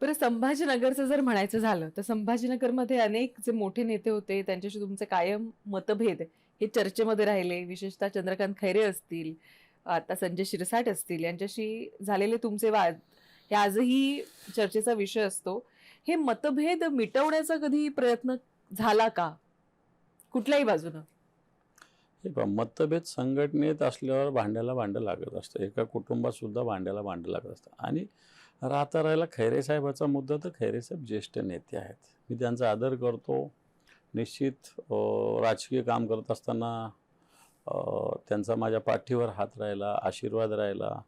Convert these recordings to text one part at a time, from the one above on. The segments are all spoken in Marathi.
बरं संभाजीनगरचं जर म्हणायचं झालं, तर संभाजीनगरमध्ये अनेक जे मोठे नेते होते, त्यांच्याशी तुमचे कायम मतभेद हे चर्चेमध्ये राहिले. विशेषतः चंद्रकांत खैरे असतील, आता संजय शिरसाट असतील, यांच्याशी झालेले तुमचे वाद हे आजही चर्चेचा विषय असतो. हे मतभेद मिटवण्याचा कधी प्रयत्न झाला का? कुठल्याही बाजूनं? हे पहा, मतभेद संघटनेत असल्यावर भांड्याला भांडं लागत असतं. एका कुटुंबात सुद्धा भांड्याला भांडं लागत असतं. आणि राहता राहिला खैरे साहेबाचा मुद्दा, तर खैरे साहेब ज्येष्ठ नेते आहेत. मी त्यांचा आदर करतो. निश्चित राजकीय काम करत असताना त्यांचा माझ्या पाठीवर हात राहिला, आशीर्वाद राहिला.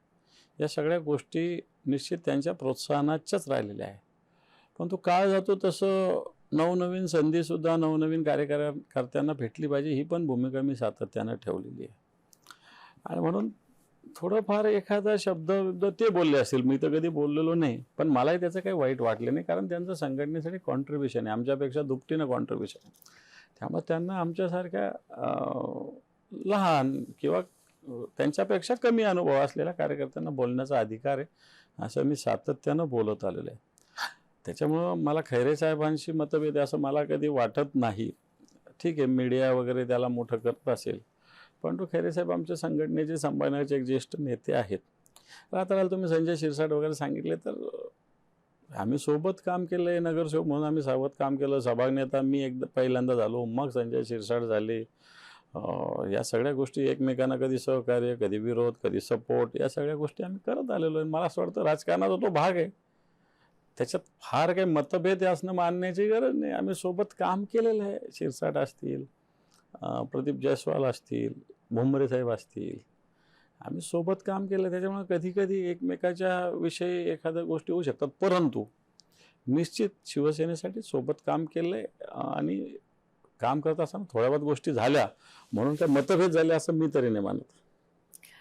या सगळ्या गोष्टी निश्चित त्यांच्या प्रोत्साहनाच्याच राहिलेल्या आहेत. परंतु काळ जातो तसं नवनवीन संधीसुद्धा नवनवीन कार्यकर्त्यांना भेटली पाहिजे, ही पण भूमिका मी सातत्यानं ठेवलेली आहे. आणि म्हणून थोडंफार एखादा शब्द ते बोलले असतील, मी तर कधी बोललेलो नाही, पण मलाही त्याचं काही वाईट वाटलं नाही, कारण त्यांचं संघटनेसाठी कॉन्ट्रीब्युशन आहे, आमच्यापेक्षा दुपटीनं कॉन्ट्रीब्युशन आहे. त्यामुळे त्यांना आमच्यासारख्या लहान किंवा त्यांच्यापेक्षा कमी अनुभव असलेल्या कार्यकर्त्यांना बोलण्याचा अधिकार आहे, असं मी सातत्यानं बोलत आलेलो आहे. त्याच्यामुळं मला खैरे साहेबांशी मतभेद आहे असं मला कधी वाटत नाही. ठीक आहे, मीडिया वगैरे त्याला मोठं करत असेल, परंतु खैरे साहेब आमच्या संघटनेचे संभाजीनगरचे एक ज्येष्ठ नेते आहेत. आता तुम्ही संजय शिरसाट वगैरे सांगितले, तर आम्ही सोबत काम केलं आहे. नगरसेवक म्हणून आम्ही सोबत काम केलं. सभागनेता मी एकदा पहिल्यांदा झालो, मग संजय शिरसाट झाले. या सगळ्या गोष्टी एकमेकांना कधी सहकार्य, कधी विरोध, कधी सपोर्ट, या सगळ्या गोष्टी आम्ही करत आलेलो आहे. मला असं वाटतं राजकारणाचा तो भाग आहे. त्याच्यात फार काही मतभेद असणं मानण्याची गरज नाही. आम्ही सोबत काम केलेलं आहे. शिरसाट असतील, प्रदीप जयस्वाल असतील, भुमरे साहेब असतील, आम्ही सोबत काम केलं. त्याच्यामुळे कधी कधी एकमेकाच्या विषयी एखाद्या गोष्टी होऊ शकतात, परंतु निश्चित शिवसेनेसाठी सोबत काम केलं आहे. आणि काम करत असताना थोड्या बहुत गोष्टी झाल्या म्हणून त्या मतभेद झाले असं मी तरी नाही मानत.